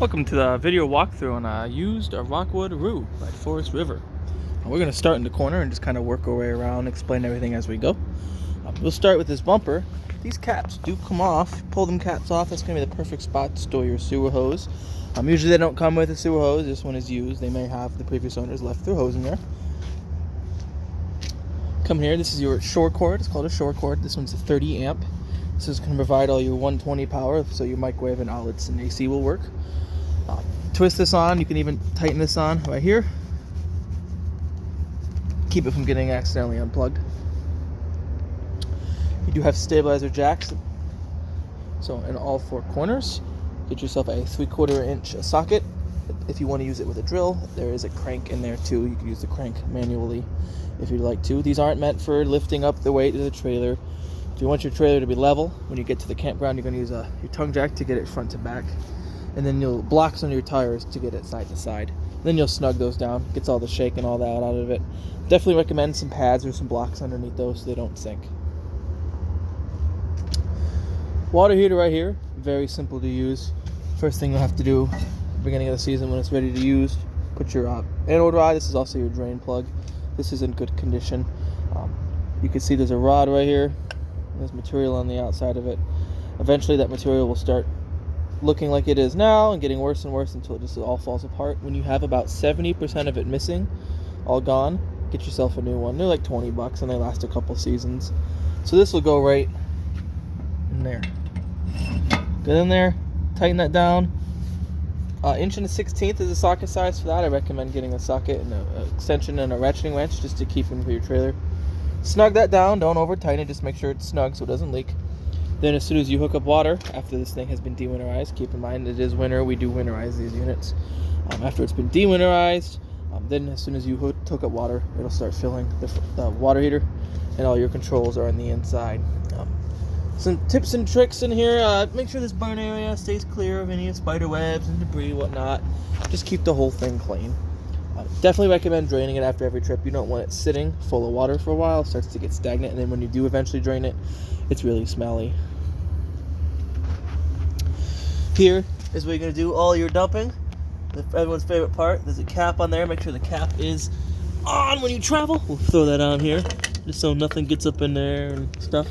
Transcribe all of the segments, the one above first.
Welcome to the video walkthrough on a used Rockwood Roo by Forest River. We're going to start in the corner and just kind of work our way around, explain everything as we go. We'll start with this bumper. These caps do come off. Pull them caps off. That's going to be the perfect spot to store your sewer hose. Usually they don't come with a sewer hose. This one is used. They may have the previous owners left their hose in there. Come here. This is your shore cord. It's called a shore cord. This one's a 30 amp. This is going to provide all your 120 power, so your microwave and outlets and AC will work. Twist this on. You can even tighten this on right here. Keep it from getting accidentally unplugged. You do have stabilizer jacks, so in all four corners. Get yourself a 3/4 inch socket. If you want to use it with a drill, there is a crank in there too. You can use the crank manually if you'd like to. These aren't meant for lifting up the weight of the trailer. If you want your trailer to be level, when you get to the campground, you're going to use your tongue jack to get it front to back. And then you'll blocks under your tires to get it side to side. Then you'll snug those down. Gets all the shake and all that out of it. Definitely recommend some pads or some blocks underneath those so they don't sink. Water heater right here. Very simple to use. First thing you'll have to do, beginning of the season when it's ready to use, put your anode rod. This is also your drain plug. This is in good condition. You can see there's a rod right here. There's material on the outside of it. Eventually that material will start looking like it is now and getting worse and worse until it just all falls apart. When you have about 70% of it missing, all gone, get yourself a new one. They're like $20 and they last a couple seasons. So this will go right in there. Get in there, tighten that down. 1/16 is the socket size for that. I recommend getting a socket and an extension and a ratcheting wrench just to keep them for your trailer. Snug that down, don't over tighten it, just make sure it's snug so it doesn't leak. Then as soon as you hook up water, after this thing has been dewinterized, keep in mind it is winter, we do winterize these units. After it's been dewinterized, then as soon as you hook up water, it'll start filling the water heater, and all your controls are on the inside. Some tips and tricks in here, make sure this burn area stays clear of any spider webs and debris, whatnot. Just keep the whole thing clean. Definitely recommend draining it after every trip. You don't want it sitting full of water for a while. It starts to get stagnant, and then when you do eventually drain it, it's really smelly. Here is where you're going to do all your dumping. Everyone's favorite part. There's a cap on there. Make sure the cap is on when you travel. We'll throw that on here just so nothing gets up in there and stuff.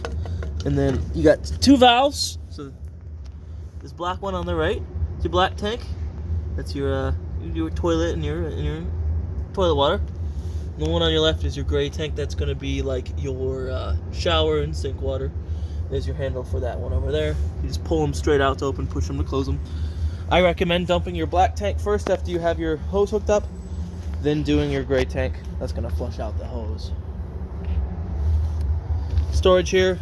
And then you got two valves. So this black one on the right is your black tank. That's your toilet and your toilet water. And the one on your left is your gray tank. That's going to be like your shower and sink water. There's your handle for that one over there. You just pull them straight out to open, push them to close them. I recommend dumping your black tank first after you have your hose hooked up, then doing your gray tank. That's going to flush out the hose. Storage here.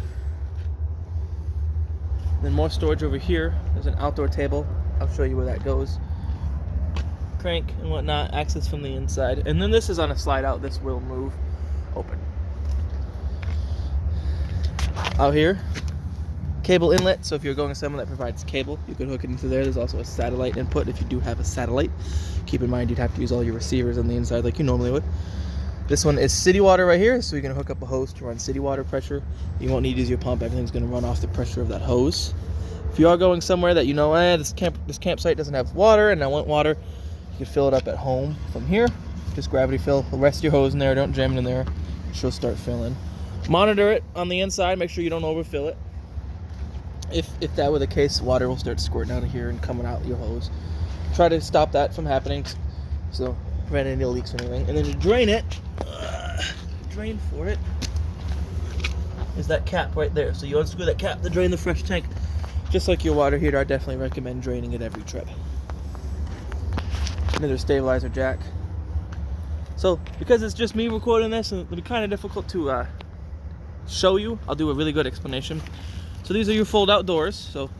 Then more storage over here. There's an outdoor table. I'll show you where that goes. Crank and whatnot, access from the inside. And then this is on a slide out. This will move open. Out here, cable inlet. So if you're going somewhere that provides cable, you can hook it into there. There's also a satellite input if you do have a satellite. Keep in mind you'd have to use all your receivers on the inside like you normally would. This one is city water right here, so you're going to hook up a hose to run city water pressure. You won't need to use your pump. Everything's going to run off the pressure of that hose. If you are going somewhere that you know, this campsite doesn't have water and I want water, you can fill it up at home from here. Just gravity fill. Rest your hose in there. Don't jam it in there. She'll start filling. Monitor it on the inside. Make sure you don't overfill it. If that were the case, water will start squirting out of here and coming out your hose. Try to stop that from happening, so prevent any leaks or anything. And then to drain it, drain for it is that cap right there. So you unscrew that cap to drain the fresh tank. Just like your water heater, I definitely recommend draining it every trip. Another stabilizer jack. So because it's just me recording this, it'll be kind of difficult to show you. I'll do a really good explanation. So these are your fold out doors. So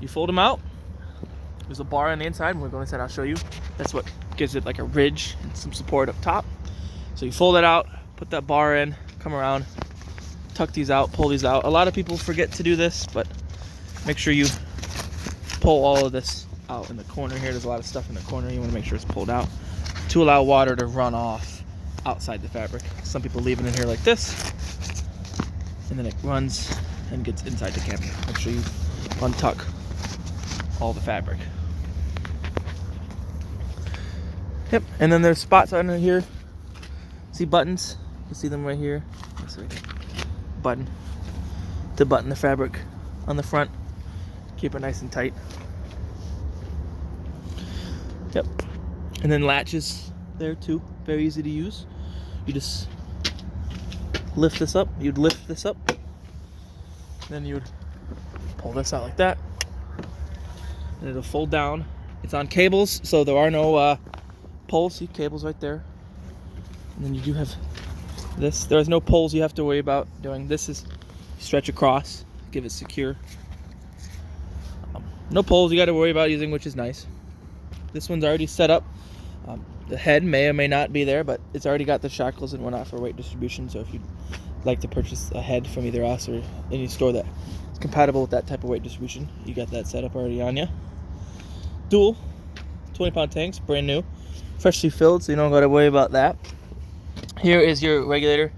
you fold them out. There's a bar on the inside. When we're going inside, I'll show you. That's what gives it like a ridge and some support up top. So you fold it out, put that bar in, come around, tuck these out, pull these out. A lot of people forget to do this, but make sure you pull all of this out in the corner here. There's a lot of stuff in the corner. You want to make sure it's pulled out to allow water to run off outside the fabric. Some people leave it in here like this, and then it runs and gets inside the camper. Make sure you untuck all the fabric. Yep, and then there's spots under here. See buttons? You can see them right here. Let's see. Button. To button the fabric on the front. Keep it nice and tight. Yep. And then latches there too. Very easy to use. You just lift this up. You'd lift this up. Then you would pull this out like that. And it'll fold down. It's on cables, so there are no poles. See, cables right there. And then you do have this. There's no poles you have to worry about doing. This is stretch across, give it secure. No poles you got to worry about using, which is nice. This one's already set up. The head may or may not be there, but it's already got the shackles and whatnot for weight distribution. So if you'd like to purchase a head from either us or any store that is compatible with that type of weight distribution, you got that set up already on you. Dual 20-pound tanks, brand new, freshly filled, so you don't got to worry about that. Here is your regulator.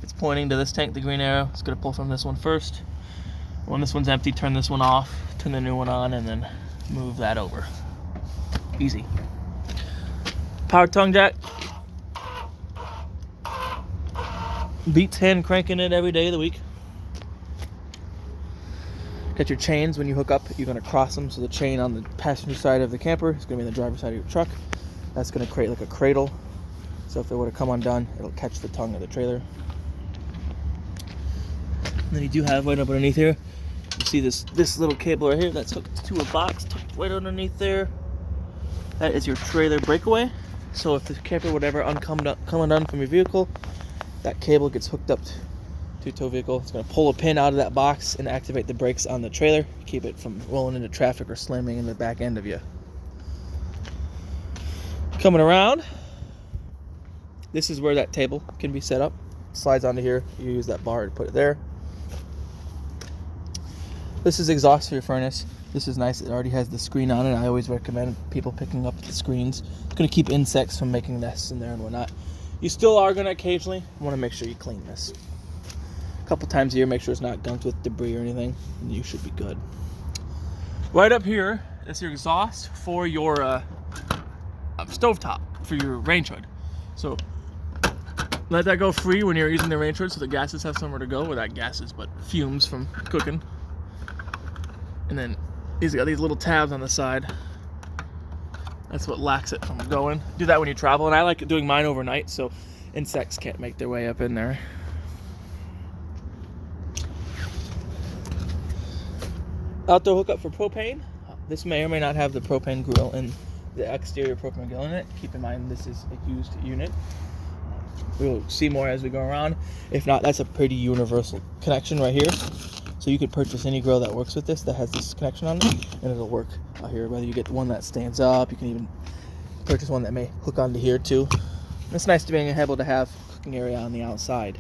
It's pointing to this tank, the green arrow. It's going to pull from this one first. When this one's empty, turn this one off, turn the new one on, and then move that over. Easy. Power tongue jack. Beats hand cranking it every day of the week. Got your chains. When you hook up, you're going to cross them, so the chain on the passenger side of the camper is going to be on the driver's side of your truck. That's going to create like a cradle, so if it were to come undone, it'll catch the tongue of the trailer. And then you do have right up underneath here, you see this little cable right here that's hooked to a box tucked right underneath there. That is your trailer breakaway. So if the camper would ever come undone from your vehicle, that cable gets hooked up to your tow vehicle. It's going to pull a pin out of that box and activate the brakes on the trailer, keep it from rolling into traffic or slamming in the back end of you. Coming around, this is where that table can be set up. Slides onto here. You use that bar to put it there. This is exhaust for your furnace. This is nice. It already has the screen on it. I always recommend people picking up the screens. It's going to keep insects from making nests in there and whatnot. You still are going to occasionally want to make sure you clean this. A couple times a year, make sure it's not gunked with debris or anything, and you should be good. Right up here, that's your exhaust for your stovetop, for your range hood. So let that go free when you're using the range hood so the gases have somewhere to go. Well, not gases, but fumes from cooking. And then these got these little tabs on the side. That's what locks it from going. Do that when you travel, and I like doing mine overnight so insects can't make their way up in there. Outdoor hookup for propane. This may or may not have the propane grill and the exterior propane grill in it. Keep in mind this is a used unit. We'll see more as we go around. If not, that's a pretty universal connection right here. So you could purchase any grill that works with this, that has this connection on it, and it'll work out here. Whether you get one that stands up, you can even purchase one that may hook onto here too. And it's nice to being able to have a cooking area on the outside.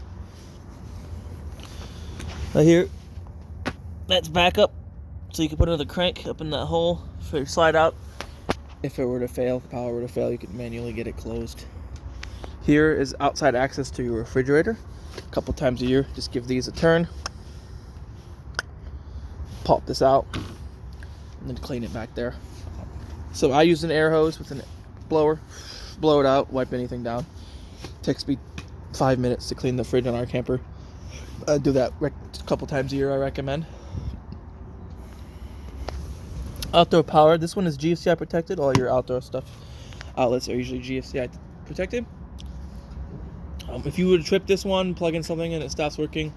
Right here, that's backup. So you can put another crank up in that hole for your slide out. If it were to fail, the power were to fail, you could manually get it closed. Here is outside access to your refrigerator. A couple times a year, just give these a turn. Pop this out and then clean it back there. So I use an air hose with a blower, blow it out, wipe anything down. Takes me 5 minutes to clean the fridge on our camper. I do that a couple times a year, I recommend. Outdoor power. This one is GFCI protected. All your outdoor stuff outlets are usually GFCI protected. If you would trip this one, plug in something and it stops working,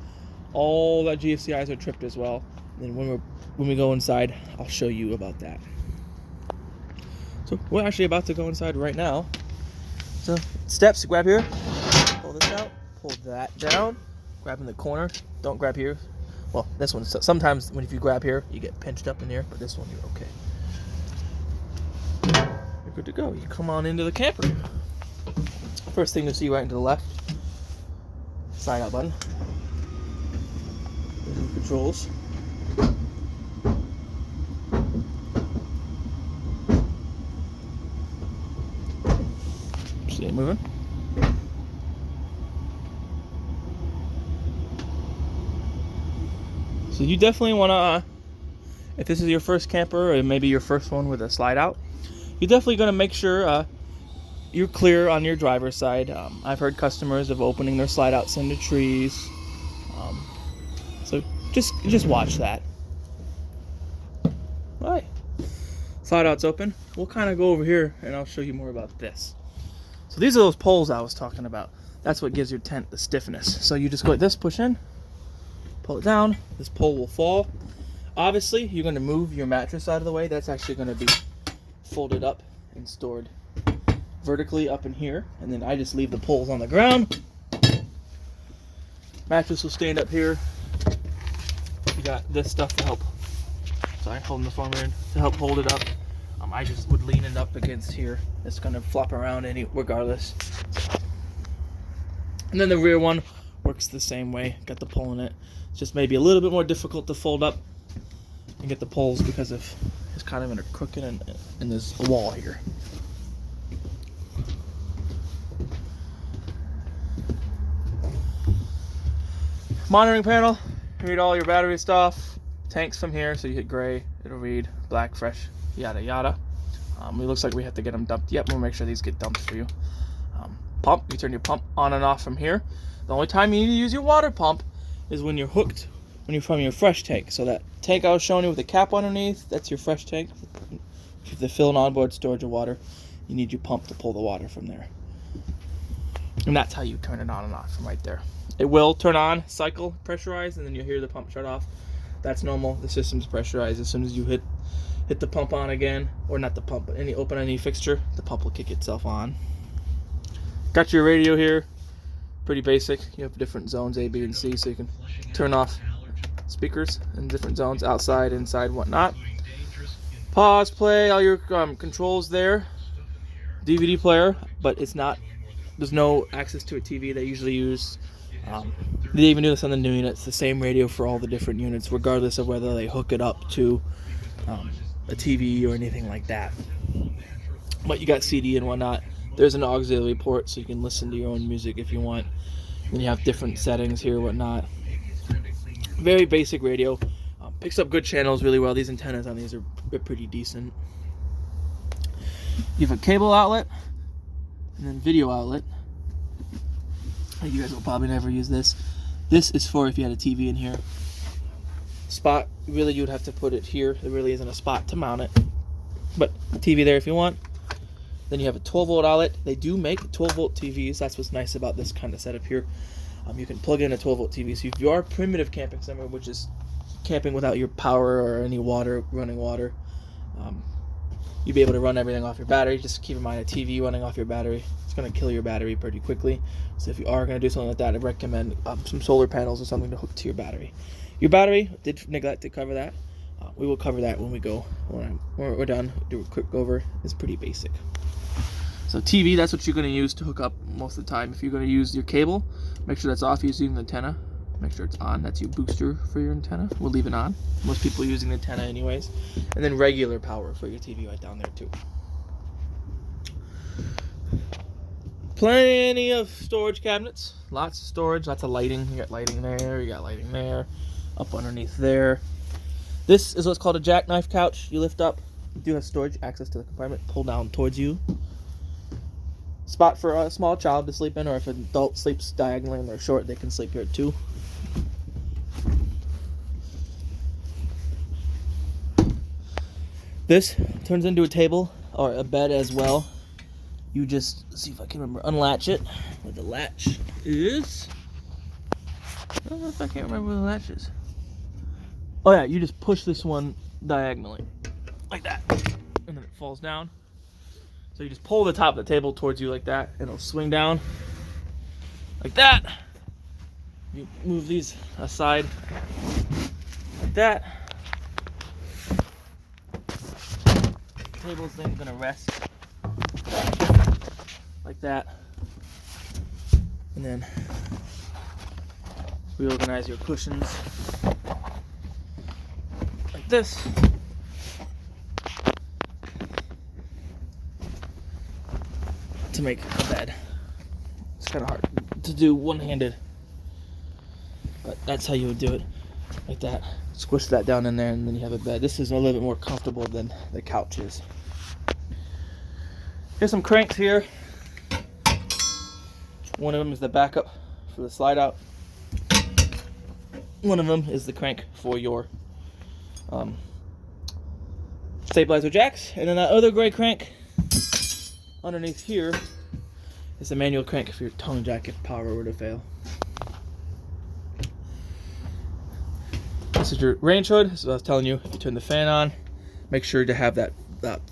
all that GFCIs are tripped as well. And when we go inside, I'll show you about that. So we're actually about to go inside right now. So steps, grab here, pull this out, pull that down, grab in the corner. Don't grab here. Well, this one, sometimes if you grab here, you get pinched up in here, but this one, you're okay. You're good to go. You come on into the camper. First thing to see right into the left, sign out button. There's the controls. See it moving. So you definitely want to, if this is your first camper or maybe your first one with a slide out, you're definitely going to make sure you're clear on your driver's side. I've heard customers of opening their slide outs into trees. So just watch that. All right. Slide outs open. We'll kind of go over here and I'll show you more about this. So these are those poles I was talking about. That's what gives your tent the stiffness. So you just go like this, push in, pull it down. This pole will fall. Obviously, you're going to move your mattress out of the way. That's actually going to be folded up and stored vertically up in here. And then I just leave the poles on the ground. Mattress will stand up here. You got this stuff to help. Sorry, holding the phone in to help hold it up. I just would lean it up against here. It's going to flop around regardless. And then the rear one works the same way. Got the pole in it. It's just maybe a little bit more difficult to fold up and get the poles because of it's kind of in a crooked and there's a wall here. Monitoring panel. Read all your battery stuff. Tanks from here, so you hit gray, it'll read black, fresh, yada yada. It looks like we have to get them dumped. Yep, we'll make sure these get dumped for you. Pump, you turn your pump on and off from here. The only time you need to use your water pump is when you're hooked, when you're from your fresh tank. So that tank I was showing you with the cap underneath, that's your fresh tank. If you have to fill an onboard storage of water, you need your pump to pull the water from there. And that's how you turn it on and off from right there. It will turn on, cycle, pressurize, and then you'll hear the pump shut off. That's normal. The system's pressurized. As soon as you hit the pump on again, or not the pump, but open any fixture, the pump will kick itself on. Got your radio here. Pretty basic. You have different zones, A, B, and C, so you can turn off speakers in different zones, outside, inside, whatnot. Pause, play, all your controls there. DVD player, but it's not. There's no access to a TV. They usually use. They even do this on the new units. The same radio for all the different units, regardless of whether they hook it up to a TV or anything like that. But you got CD and whatnot. There's an auxiliary port, so you can listen to your own music if you want. Then you have different settings here, whatnot. Very basic radio. Picks up good channels really well. These antennas on these are pretty decent. You have a cable outlet and then video outlet. You guys will probably never use this. This is for if you had a TV in here. Spot, really you would have to put it here. There really isn't a spot to mount it. But TV there if you want. Then you have a 12-volt outlet. They do make 12-volt TVs. That's what's nice about this kind of setup here. You can plug in a 12-volt TV. So if you are primitive camping somewhere, which is camping without your power or any water, running water, you'll be able to run everything off your battery. Just keep in mind a TV running off your battery, it's going to kill your battery pretty quickly. So if you are going to do something like that, I recommend some solar panels or something to hook to your battery. Your battery, did neglect to cover that. We will cover that when we go, when we're done. Do a quick over. It's pretty basic. So TV, that's what you're going to use to hook up most of the time. If you're going to use your cable, make sure that's off using the antenna. Make sure it's on. That's your booster for your antenna. We'll leave it on. Most people are using the antenna anyways. And then regular power for your TV right down there too. Plenty of storage cabinets. Lots of storage, lots of lighting. You got lighting there, you got lighting there. Up underneath there. This is what's called a jackknife couch. You lift up. You do have storage access to the compartment. Pull down towards you. Spot for a small child to sleep in, or if an adult sleeps diagonally and they're short, they can sleep here too. This turns into a table or a bed as well. You just, let's see if I can remember, unlatch it. Where the latch is. I don't know if I can't remember where the latch is. Oh yeah, you just push this one diagonally. Like that. And then it falls down. So you just pull the top of the table towards you like that, and it'll swing down like that. You move these aside like that. The table's then gonna rest like that. And then reorganize your cushions like this. To make a bed. It's kind of hard to do one-handed, but that's how you would do it, like that. Squish that down in there and then you have a bed. This is a little bit more comfortable than the couch is. Here's some cranks here. One of them is the backup for the slide out. One of them is the crank for your stabilizer jacks. And then that other gray crank underneath here is the manual crank for your towing jack if power were to fail. This is your range hood. So I was telling you, if you turn the fan on, make sure to have that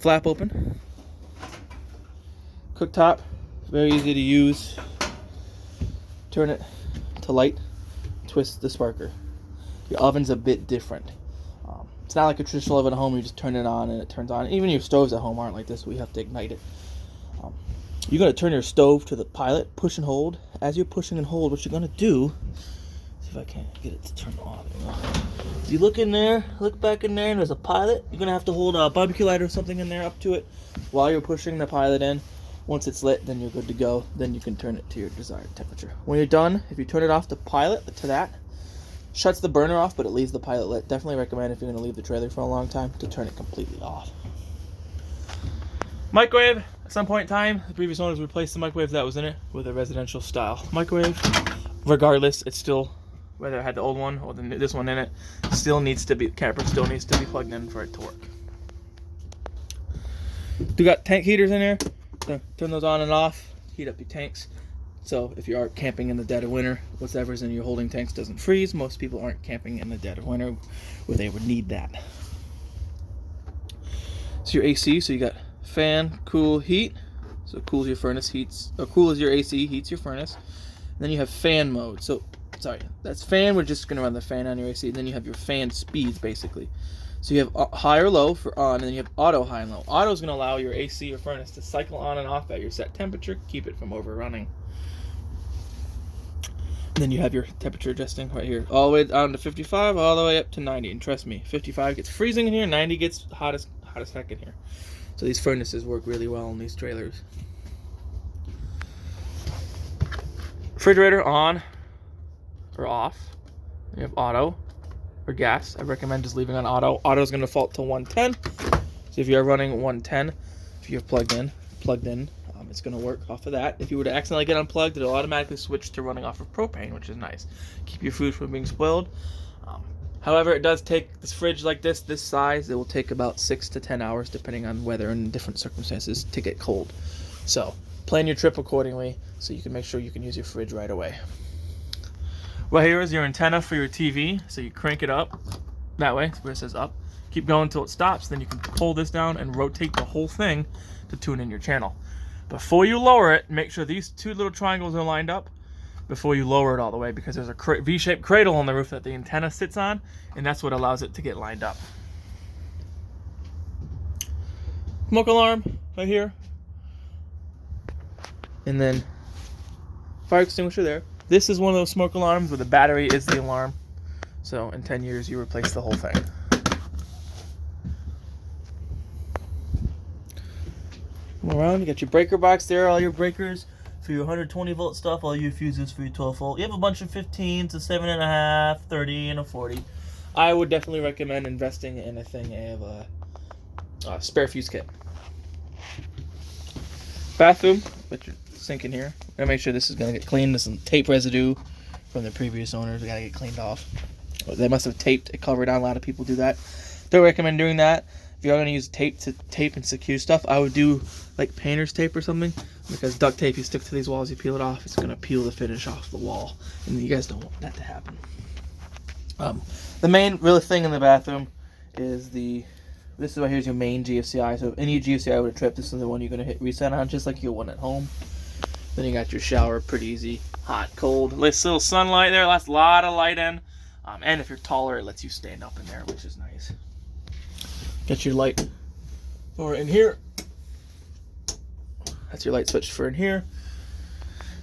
flap open. Cooktop, very easy to use. Turn it to light, twist the sparker. Your oven's a bit different. It's not like a traditional oven at home where you just turn it on and it turns on. Even your stoves at home aren't like this, where you have to ignite it. You're going to turn your stove to the pilot, push and hold. As you're pushing and hold, what you're going to do, see if I can't get it to turn on. You look in there, look back in there, and there's a pilot. You're going to have to hold a barbecue lighter or something in there up to it while you're pushing the pilot in. Once it's lit, then you're good to go. Then you can turn it to your desired temperature. When you're done, if you turn it off the pilot to that, shuts the burner off, but it leaves the pilot lit. Definitely recommend, if you're going to leave the trailer for a long time, to turn it completely off. Microwave. At some point in time, the previous owners replaced the microwave that was in it with a residential style microwave. Regardless, it's still, whether it had the old one or this one in it, still needs to be, camper still needs to be plugged in for it to work. You got tank heaters in there. Turn those on and off, heat up your tanks. So if you are camping in the dead of winter, whatever's in your holding tanks doesn't freeze. Most people aren't camping in the dead of winter where they would need that. It's your AC, so you got fan, cool, heat. So it cools your furnace, heats, or cools your AC, heats your furnace. And then you have fan mode. So, sorry, that's fan, we're just gonna run the fan on your AC. And then you have your fan speeds, basically. So you have high or low for on, and then you have auto, high and low. Auto is going to allow your AC or furnace to cycle on and off at your set temperature, keep it from overrunning. And then you have your temperature adjusting right here, all the way down to 55, all the way up to 90. And trust me, 55 gets freezing in here, 90 gets hot as heck in here. So these furnaces work really well in these trailers. Refrigerator on or off. You have auto. For gas, I recommend just leaving on auto. Auto is going to default to 110. So if you are running 110, if you have plugged in, it's going to work off of that. If you were to accidentally get unplugged, it'll automatically switch to running off of propane, which is nice. Keep your food from being spoiled. However, it does take this fridge like this size. It will take about 6 to 10 hours, depending on weather and different circumstances, to get cold. So plan your trip accordingly, so you can make sure you can use your fridge right away. Right here is your antenna for your TV, so you crank it up that way, where it says up. Keep going until it stops, then you can pull this down and rotate the whole thing to tune in your channel. Before you lower it, make sure these two little triangles are lined up before you lower it all the way, because there's a V-shaped cradle on the roof that the antenna sits on, and that's what allows it to get lined up. Smoke alarm right here, and then fire extinguisher there. This is one of those smoke alarms where the battery is the alarm. So in 10 years, you replace the whole thing. Come around, you got your breaker box there, all your breakers for your 120 volt stuff, all your fuses for your 12 volt. You have a bunch of 15s, a 7.5, 30, and a 40. I would definitely recommend investing in a thing of a spare fuse kit. Bathroom, put your sink in here. Gotta make sure this is gonna get cleaned. There's some tape residue from the previous owners. We gotta get cleaned off. They must have taped it covered on. A lot of people do that. Don't recommend doing that. If you're gonna use tape to tape and secure stuff, I would do like painter's tape or something, because duct tape, you stick to these walls, you peel it off, it's gonna peel the finish off the wall, and you guys don't want that to happen. The main real thing in the bathroom is this is right here is your main GFCI. So any GFCI with a trip, this is the one you're gonna hit reset on, just like your one at home. Then you got your shower, pretty easy, hot, cold. This little sunlight there, lets a lot of light in. And if you're taller, it lets you stand up in there, which is nice. Got your light for in here. That's your light switch for in here.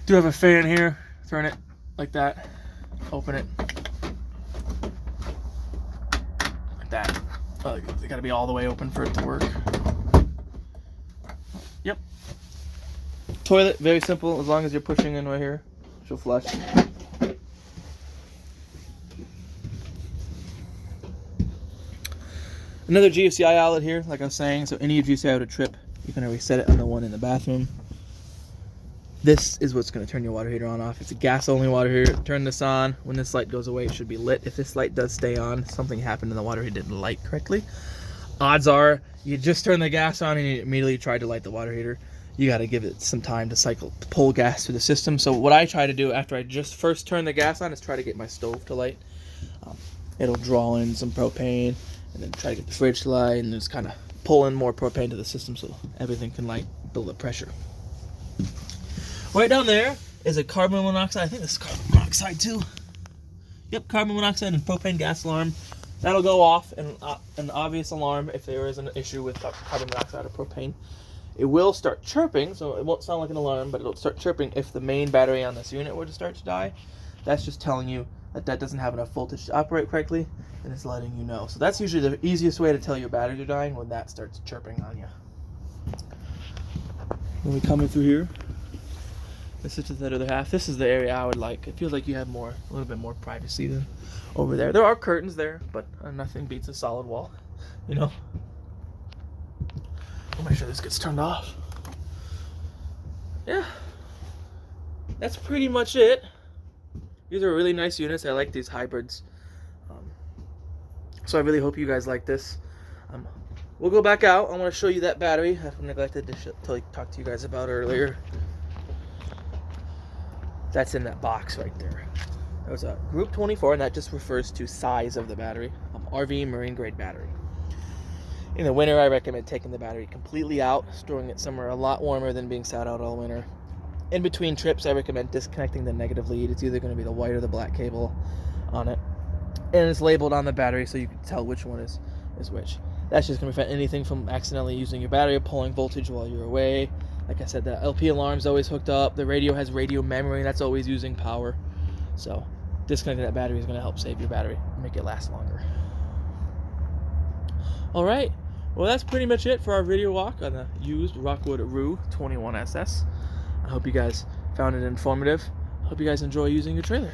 Do have a fan here. Turn it like that. Open it. Like that. Oh, they gotta be all the way open for it to work. Yep. Toilet, very simple. As long as you're pushing in right here, she'll flush. Another GFCI outlet here, like I was saying. So any GFCI with a trip, you can reset it on the one in the bathroom. This is what's going to turn your water heater on off. It's a gas only water heater. Turn this on. When this light goes away, it should be lit. If this light does stay on, something happened and the water heater didn't light correctly. Odds are you just turn the gas on and you immediately try to light the water heater. You got to give it some time to pull gas through the system. So what I try to do after I just first turn the gas on is try to get my stove to light. It'll draw in some propane and then try to get the fridge to light and just kind of pull in more propane to the system so everything can light, build up pressure. Right down there is a carbon monoxide. I think this is carbon monoxide too. Yep, carbon monoxide and propane gas alarm. That'll go off, and an obvious alarm if there is an issue with carbon monoxide or propane. It will start chirping, so it won't sound like an alarm, but it'll start chirping if the main battery on this unit were to start to die. That's just telling you that doesn't have enough voltage to operate correctly, and it's letting you know. So that's usually the easiest way to tell your batteries are dying, when that starts chirping on you. When we come in through here, this is the other half. This is the area I would like. It feels like you have a little bit more privacy than over there. There are curtains there, but nothing beats a solid wall, you know. I'll make sure this gets turned off. Yeah, that's pretty much it. These are really nice units. I like these hybrids. So I really hope you guys like this. We'll go back out. I want to show you that battery I neglected to talk to you guys about earlier. That's in that box right there. That was a Group 24, and that just refers to size of the battery. RV marine grade battery. In the winter, I recommend taking the battery completely out, storing it somewhere a lot warmer than being sat out all winter. In between trips, I recommend disconnecting the negative lead. It's either going to be the white or the black cable on it. And it's labeled on the battery so you can tell which one is which. That's just going to prevent anything from accidentally using your battery or pulling voltage while you're away. Like I said, the LP alarm is always hooked up. The radio has radio memory, and that's always using power. So disconnecting that battery is going to help save your battery and make it last longer. All right. Well, that's pretty much it for our video walk on the used Rockwood Roo 21SS. I hope you guys found it informative. I hope you guys enjoy using your trailer.